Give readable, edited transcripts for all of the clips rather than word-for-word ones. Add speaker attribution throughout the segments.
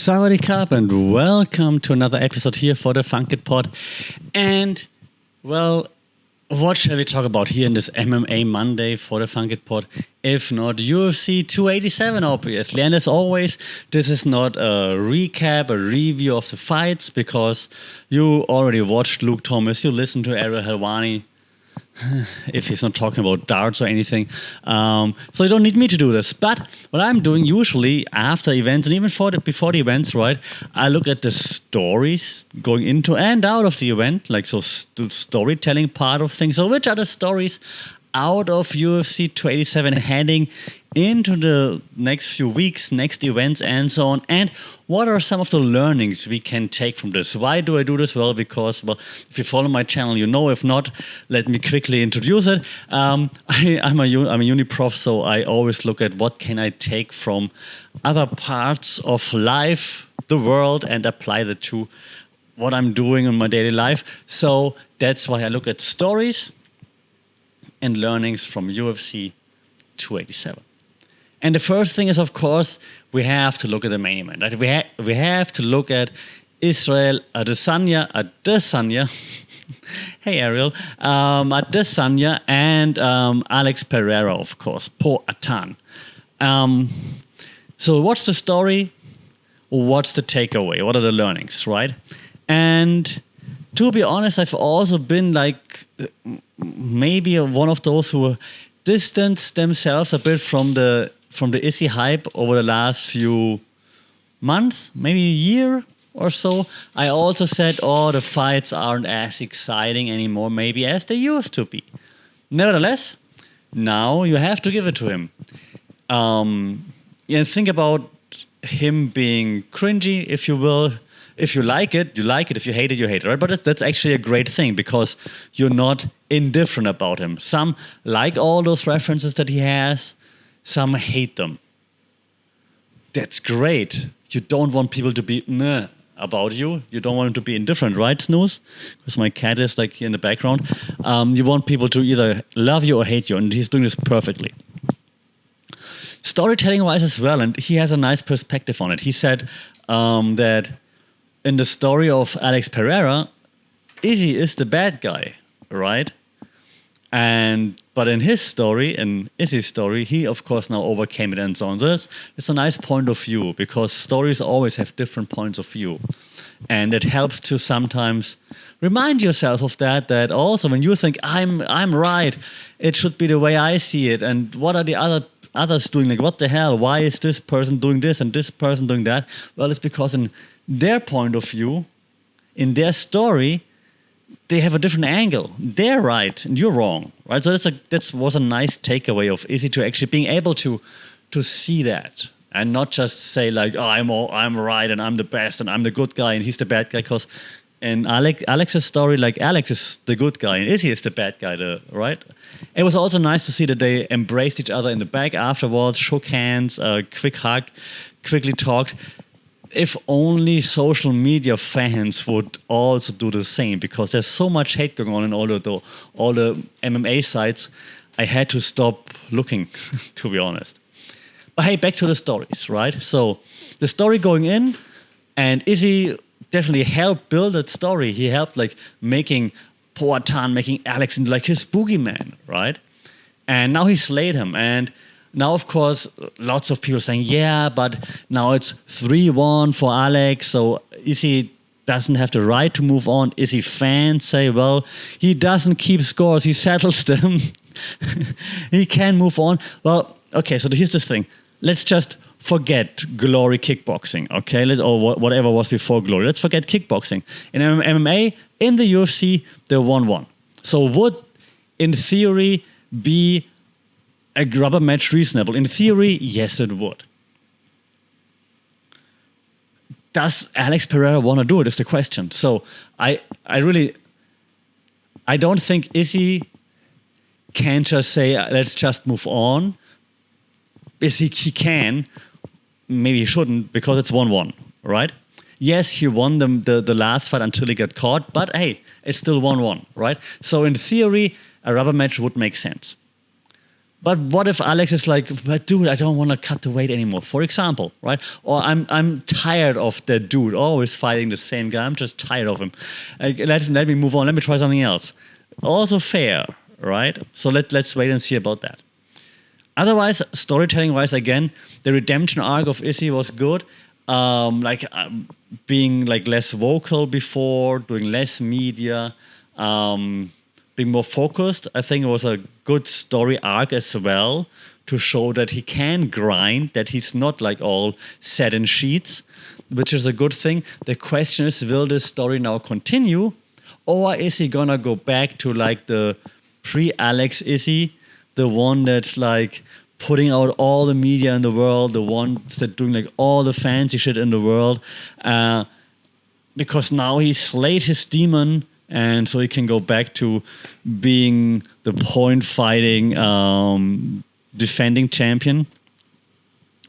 Speaker 1: Sawadee Krap and welcome to another episode here for the Funkit Pod. And, well, what shall we talk about here in this MMA Monday for the Funkit Pod? If not UFC 287, obviously. And as always, this is not a recap, a review of the fights, because you already watched Luke Thomas, you listened to Ariel Helwani, if he's not talking about darts or anything. So you don't need me to do this. But what I'm doing usually after events and even before the events, right, I look at the stories going into and out of the event, like so the storytelling part of things. So which are the stories out of UFC 287 heading into the next few weeks, next events and so on, and what are some of the learnings we can take from this? Why do I do this? Well, because, if you follow my channel, you know. If not, let me quickly introduce it. I'm a uni prof, so I always look at what can I take from other parts of life, the world, and apply that to what I'm doing in my daily life. So that's why I look at stories and learnings from UFC 287. And the first thing is, of course, we have to look at the main event. Right? We have to look at Israel Adesanya, hey Ariel, Adesanya and Alex Pereira, of course, poor Atan. So what's the story? What's the takeaway? What are the learnings, right? And to be honest, I've also been like maybe one of those who distanced themselves a bit from the Izzy hype over the last few months, maybe a year or so. I also said, the fights aren't as exciting anymore, maybe as they used to be. Nevertheless, now you have to give it to him. Think about him being cringy, if you will. If you like it, you like it. If you hate it, you hate it, right? But that's actually a great thing because you're not indifferent about him. Some like all those references that he has. Some hate them. That's great. You don't want people to be meh about you. You don't want them to be indifferent, right, Snooze? Because my cat is like here in the background. You want people to either love you or hate you, and he's doing this perfectly. Storytelling-wise as well, and he has a nice perspective on it. He said that in the story of Alex Pereira, Izzy is the bad guy, right? But in his story, in Izzy's story, he of course now overcame it and so on. So it's a nice point of view because stories always have different points of view. And it helps to sometimes remind yourself of that also when you think, I'm right, it should be the way I see it. And what are the others doing? Like, what the hell? Why is this person doing this and this person doing that? Well, it's because in their point of view, in their story, they have a different angle. They're right and you're wrong, right? So that was a nice takeaway of Izzy to actually being able to see that and not just say like, I'm right and I'm the best and I'm the good guy and he's the bad guy. Because in Alex's story, like Alex is the good guy and Izzy is the bad guy, right? It was also nice to see that they embraced each other in the back afterwards, shook hands, quick hug, quickly talked. If only social media fans would also do the same, because there's so much hate going on in all the MMA sites, I had to stop looking, to be honest. But hey, back to the stories, right? So the story going in, and Izzy definitely helped build that story. He helped like making Poatan, making Alex into like his boogeyman, right? And now he slayed him, and now, of course, lots of people saying, yeah, but now it's 3-1 for Alex, so Izzy doesn't have the right to move on. Izzy fans say, well, he doesn't keep scores, he settles them. He can move on. Well, okay, so here's the thing. Let's just forget Glory kickboxing, okay? Or whatever was before Glory. Let's forget kickboxing. In MMA, in the UFC, they're 1-1. So would, in theory, be a rubber match reasonable? In theory, yes, it would. Does Alex Pereira want to do it is the question. So I don't think Izzy can just say, let's just move on. Izzy, he can. Maybe he shouldn't because it's 1-1, right? Yes, he won the last fight until he got caught, but hey, it's still 1-1, right? So in theory, a rubber match would make sense. But what if Alex is like, but dude, I don't want to cut the weight anymore, for example, right? Or I'm tired of that dude always fighting the same guy. I'm just tired of him. Let me move on. Let me try something else. Also fair, right? So let's wait and see about that. Otherwise, storytelling-wise, again, the redemption arc of Izzy was good. Being like less vocal before, doing less media, being more focused. I think it was a good story arc as well to show that he can grind, that he's not like all set in sheets, which is a good thing. The question is, will this story now continue, or is he gonna go back to like the pre-Alex Izzy, the one that's like putting out all the media in the world, the ones that doing like all the fancy shit in the world, because now he slayed his demon, and so he can go back to being the point fighting, defending champion.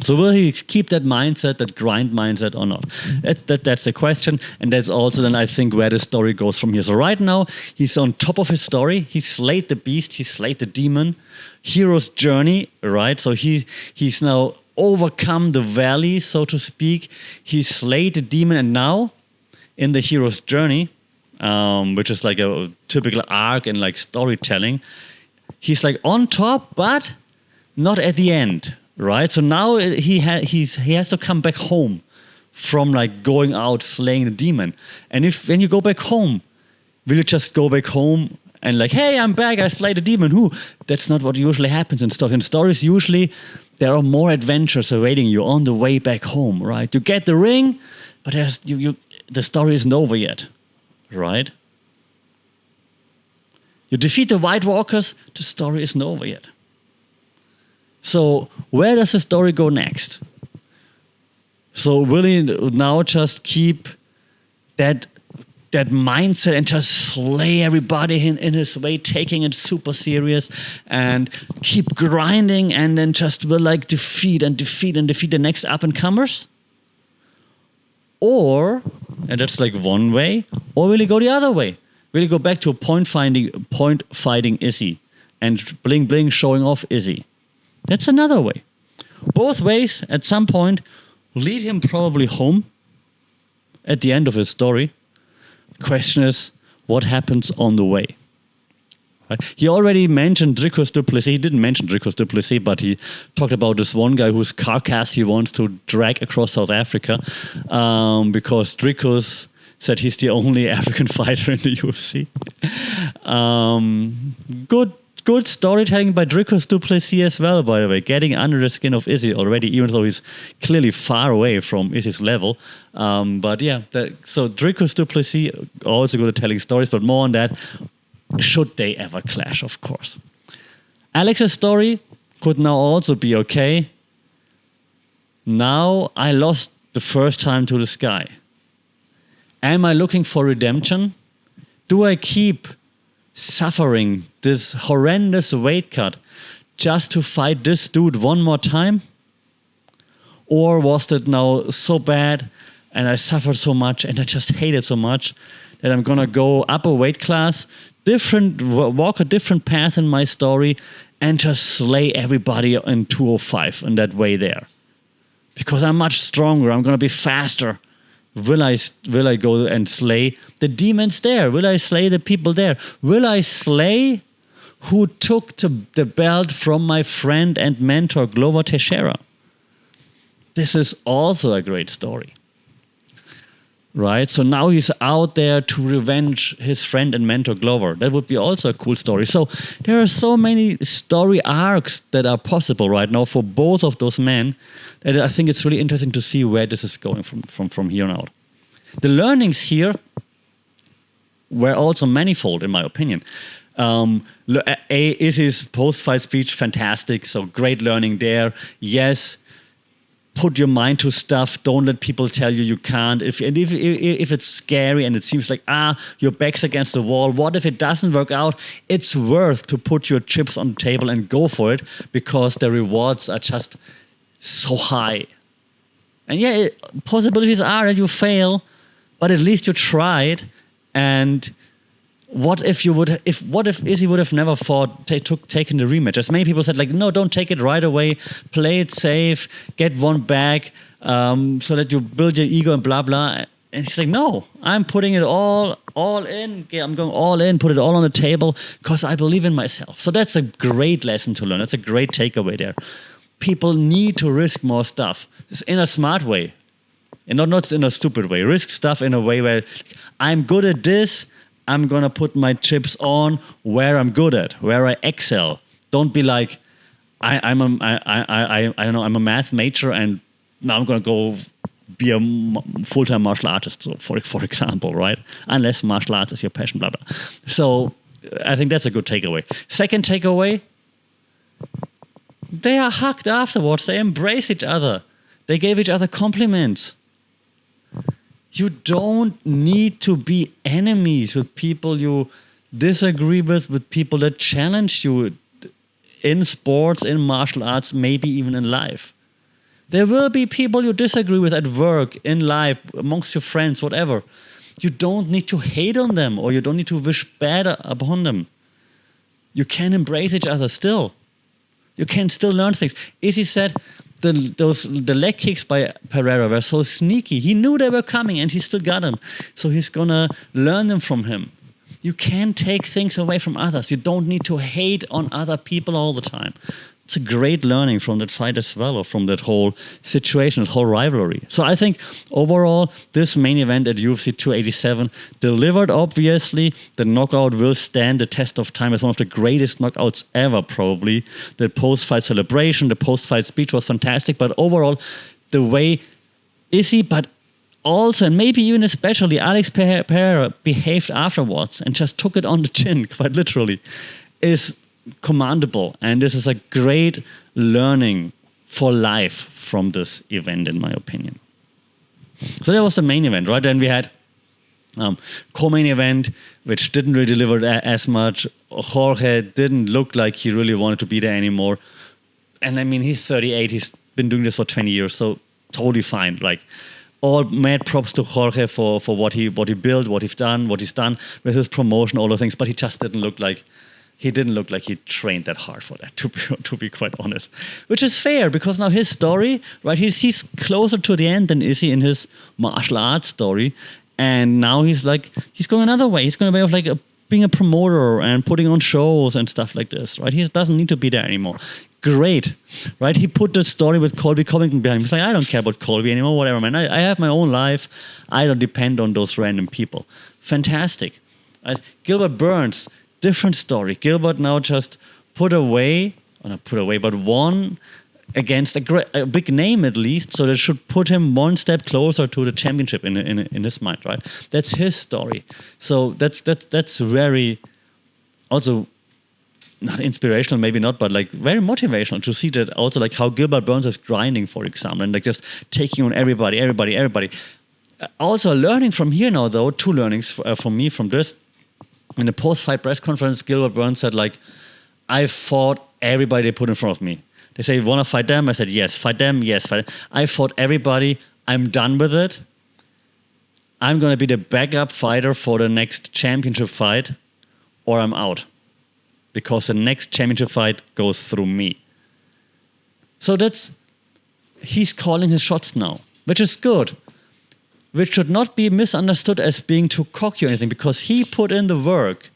Speaker 1: So will he keep that mindset, that grind mindset, or not? That's the question, and that's also then I think where the story goes from here. So right now he's on top of his story. He slayed the beast. He slayed the demon. Hero's journey, right? So he's now overcome the valley, so to speak. He slayed the demon, and now in the hero's journey, which is like a typical arc in like storytelling, he's like on top, but not at the end, right? So now he has to come back home from like going out slaying the demon. And when you go back home, will you just go back home and like, hey, I'm back, I slayed the demon? That's not what usually happens in stories. In stories, usually there are more adventures awaiting you on the way back home, right? You get the ring, but the story isn't over yet, right? You defeat the White Walkers, the story isn't over yet. So where does the story go next? So will he now just keep that mindset and just slay everybody in his way, taking it super serious and keep grinding, and then just will like defeat the next up-and-comers? Or, and that's like one way, or will he go the other way? Will he go back to a point fighting Izzy and bling bling showing off Izzy? That's another way. Both ways, at some point, lead him probably home at the end of his story. The question is, what happens on the way? Right? He already mentioned Dricus du Plessis. He didn't mention Dricus du Plessis, but he talked about this one guy whose carcass he wants to drag across South Africa because Dricus said he's the only African fighter in the UFC. Good storytelling by Dricus du Plessis as well, by the way, getting under the skin of Izzy already, even though he's clearly far away from Izzy's level. But yeah, so Dricus du Plessis also good at telling stories, but more on that, should they ever clash, of course. Alex's story could now also be okay. Now I lost the first time to this guy. Am I looking for redemption? Do I keep suffering this horrendous weight cut just to fight this dude one more time? Or was it now so bad and I suffered so much and I just hate it so much that I'm gonna go up a weight class, walk a different path in my story, and just slay everybody in 205 in that way there? Because I'm much stronger, I'm gonna be faster. Will I go and slay the demons there? Will I slay the people there? Will I slay who took the belt from my friend and mentor Glover Teixeira? This is also a great story. Right? So now he's out there to revenge his friend and mentor Glover. That would be also a cool story. So there are so many story arcs that are possible right now for both of those men that I think it's really interesting to see where this is going from here on out. The learnings here were also manifold, in my opinion. Is his post-fight speech fantastic? So great learning there. Yes. Put your mind to stuff. Don't let people tell you can't. If it's scary and it seems like, your back's against the wall, what if it doesn't work out? It's worth to put your chips on the table and go for it because the rewards are just so high. And yeah, possibilities are that you fail, but at least you tried. And What if Izzy would have never taken the rematch? As many people said, like, no, don't take it right away. Play it safe, get one back, so that you build your ego and blah blah. And he's like, no, I'm putting it all in. I'm going all in, put it all on the table because I believe in myself. So that's a great lesson to learn. That's a great takeaway there. People need to risk more stuff. It's in a smart way, and not in a stupid way. Risk stuff in a way where I'm good at this. I'm gonna put my chips on where I'm good at, where I excel. Don't be like, I'm a math major and now I'm gonna go be a full-time martial artist, so for example, right? Unless martial arts is your passion, blah, blah. So I think that's a good takeaway. Second takeaway, they are hugged afterwards. They embrace each other. They gave each other compliments. You don't need to be enemies with people you disagree with people that challenge you in sports, in martial arts, maybe even in life. There will be people you disagree with at work, in life, amongst your friends, whatever. You don't need to hate on them or you don't need to wish bad upon them. You can embrace each other still. You can still learn things. Izzy said the leg kicks by Pereira were so sneaky. He knew they were coming and he still got them. So he's going to learn them from him. You can't take things away from others. You don't need to hate on other people all the time. It's a great learning from that fight as well, or from that whole situation, that whole rivalry. So I think overall, this main event at UFC 287 delivered, obviously. The knockout will stand the test of time as one of the greatest knockouts ever, probably. The post-fight celebration, the post-fight speech was fantastic. But overall, the way Izzy, but also, and maybe even especially, Alex Pereira behaved afterwards and just took it on the chin, quite literally, is commendable. And this is a great learning for life from this event, in my opinion. So that was the main event, right? Then we had co-main event, which didn't really deliver as much. Jorge didn't look like he really wanted to be there anymore. And I mean, he's 38. He's been doing this for 20 years, so totally fine. Like, all mad props to Jorge for what he built, what he's done with his promotion, all the things. But he just didn't look like he trained that hard for that, to be quite honest. Which is fair, because now his story, right, he's closer to the end than Izzy in his martial arts story. And now he's going another way. He's going a way of like being a promoter and putting on shows and stuff like this, right? He doesn't need to be there anymore. Great, right? He put the story with Colby Covington behind him. He's like, I don't care about Colby anymore, whatever, man. I have my own life. I don't depend on those random people. Fantastic. Gilbert Burns, different story. Gilbert now just won against a big name at least, so that should put him one step closer to the championship in his mind, right? That's his story. So that's very also not inspirational, maybe not, but like very motivational to see that also, like how Gilbert Burns is grinding, for example, and like just taking on everybody. Also learning from here now, though, two learnings from me from this. In the post-fight press conference, Gilbert Burns said, like, I fought everybody they put in front of me. They say, you want to fight them? I said, yes. Fight them? Yes. Fight them. I fought everybody. I'm done with it. I'm going to be the backup fighter for the next championship fight, or I'm out. Because the next championship fight goes through me. So he's calling his shots now, which is good. Which should not be misunderstood as being too cocky or anything, because he put in the work.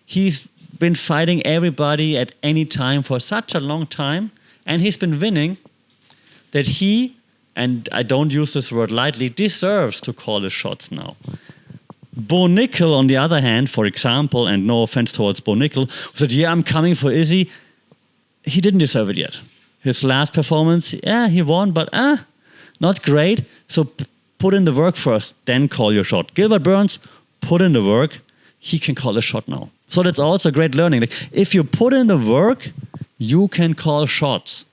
Speaker 1: He's been fighting everybody at any time for such a long time, and he's been winning, that he, and I don't use this word lightly, deserves to call his shots now. Bo Nickel, on the other hand, for example, and no offense towards Bo Nickel, who said, yeah, I'm coming for Izzy, he didn't deserve it yet. His last performance, yeah, he won, but not great. So put in the work first, then call your shot. Gilbert Burns, put in the work, he can call a shot now. So that's also great learning. Like, if you put in the work, you can call shots.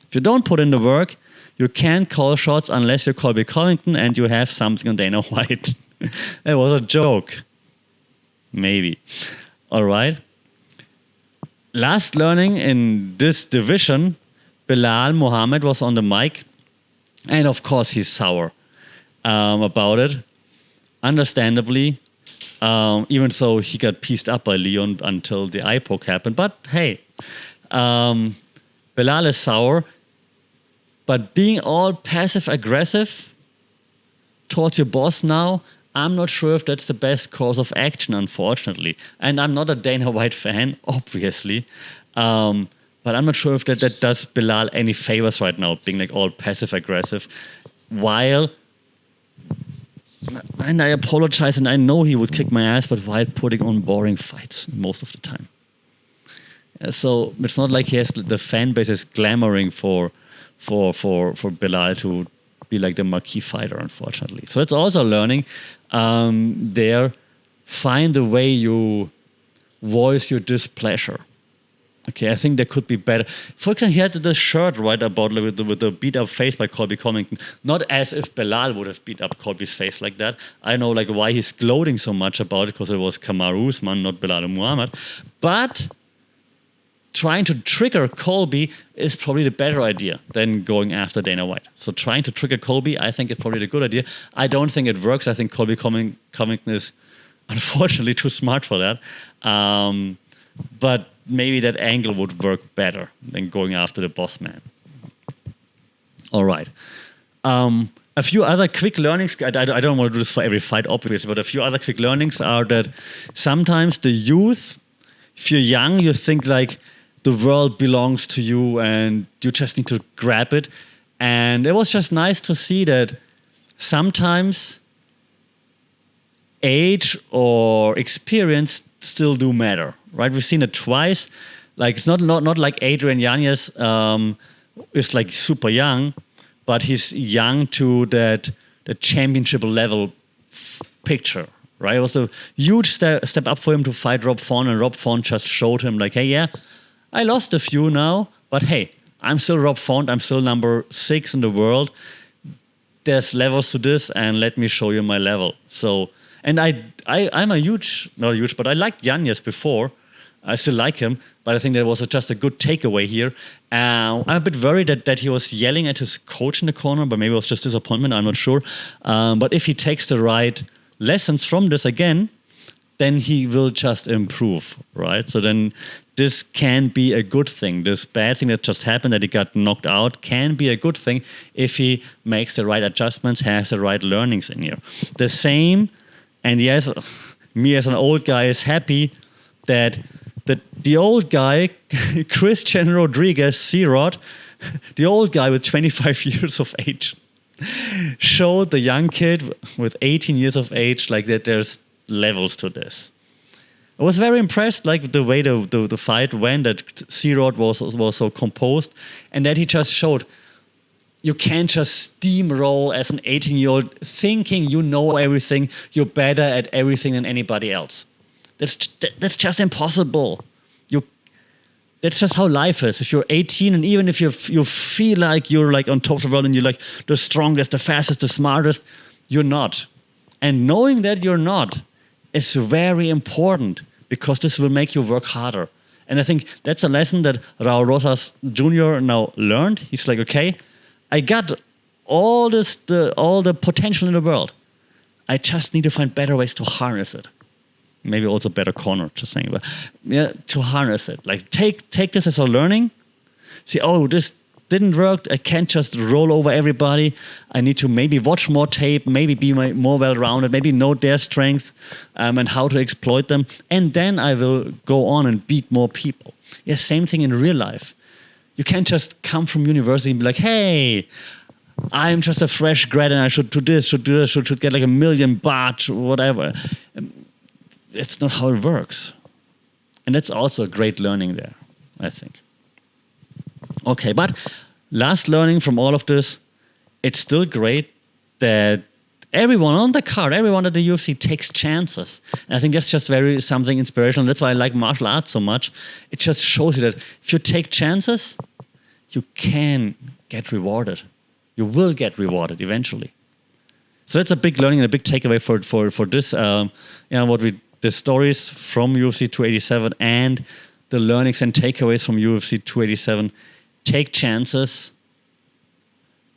Speaker 1: If you don't put in the work, you can't call shots unless you're Colby Covington and you have something on Dana White. That was a joke. Maybe. All right. Last learning in this division, Belal Muhammad was on the mic. And of course, he's sour about it. Understandably. even though he got pieced up by Leon until the eye poke happened. But hey, Belal is sour. But being all passive-aggressive towards your boss now, I'm not sure if that's the best course of action, unfortunately. And I'm not a Dana White fan, obviously. But I'm not sure if that does Belal any favors right now, being like all passive-aggressive. While, and I apologize, and I know he would kick my ass, but while putting on boring fights most of the time. So it's not like the fan base is clamoring for Belal to be like the marquee fighter, unfortunately. So it's also learning there. Find the way you voice your displeasure. Okay, I think there could be better. For example, he had this shirt right about with the beat up face by Colby Covington. Not as if Belal would have beat up Colby's face like that. I know like why he's gloating so much about it, because it was Kamaru Usman, not Belal and Muhammad. But trying to trigger Colby is probably the better idea than going after Dana White. So trying to trigger Colby, I think, is probably the good idea. I don't think it works. I think Colby Covington is unfortunately too smart for that. But maybe that angle would work better than going after the boss man. All right. A few other quick learnings. I don't want to do this for every fight, obviously, but a few other quick learnings are that sometimes the youth, if you're young, you think like, the world belongs to you and you just need to grab it. And it was just nice to see that sometimes age or experience still do matter, right? We've seen it twice. Like it's not like Adrian Yanez is like super young, but he's young to the championship level picture, right? It was a huge step up for him to fight Rob Font, and Rob Font just showed him like, hey, yeah, I lost a few now, but hey, I'm still Rob Font. I'm still number 6 in the world. There's levels to this, and let me show you my level. So, and I'm not huge, but I liked Yanez before. I still like him, but I think that was just a good takeaway here. I'm a bit worried that he was yelling at his coach in the corner, but maybe it was just disappointment. I'm not sure. But if he takes the right lessons from this again, then he will just improve, right? So then this can be a good thing. This bad thing that just happened, that he got knocked out, can be a good thing if he makes the right adjustments, has the right learnings in here. The same, and yes, me as an old guy is happy that the old guy, Christian Rodriguez, C-Rod, the old guy with 25 years of age, showed the young kid with 18 years of age like that there's levels to this. I was very impressed, like the way the fight went, that C-Rod was so composed, and that he just showed you can't just steamroll as an 18-year-old thinking you know everything, you're better at everything than anybody else. That's just impossible. That's just how life is. If you're 18, and even if you feel like you're like on top of the world and you're like the strongest, the fastest, the smartest, you're not. And knowing that you're not is very important, because this will make you work harder. And I think that's a lesson that Raul Rosas Jr. now learned. He's like, okay, I got all the potential in the world. I just need to find better ways to harness it. Maybe also better corner, just saying, but yeah, to harness it. Like take this as a learning. See, oh, this didn't work. I can't just roll over everybody. I need to maybe watch more tape, maybe be more well-rounded, maybe know their strength and how to exploit them. And then I will go on and beat more people. Yeah, same thing in real life. You can't just come from university and be like, hey, I'm just a fresh grad and I should do this, should get like $1 million baht, whatever. It's not how it works. And that's also a great learning there, I think. Okay, but last learning from all of this, it's still great that everyone on the card, everyone at the UFC takes chances. And I think that's just something inspirational. That's why I like martial arts so much. It just shows you that if you take chances, you can get rewarded. You will get rewarded eventually. So that's a big learning and a big takeaway for this. The stories from UFC 287 and the learnings and takeaways from UFC 287. Take chances,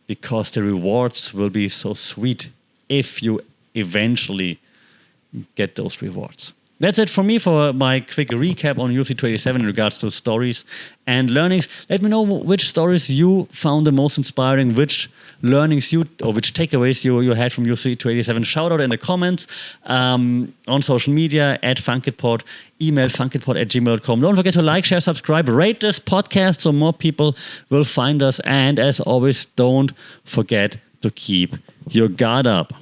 Speaker 1: because the rewards will be so sweet if you eventually get those rewards. That's it for me for my quick recap on UFC 287 in regards to stories and learnings. Let me know which stories you found the most inspiring, which learnings or which takeaways you had from UFC 287. Shout out in the comments, on social media, @funkitpod, email funkitpod@gmail.com. Don't forget to like, share, subscribe, rate this podcast so more people will find us. And as always, don't forget to keep your guard up.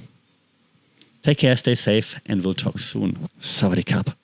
Speaker 1: Take care, stay safe, and we'll talk soon. Sawadee Cup.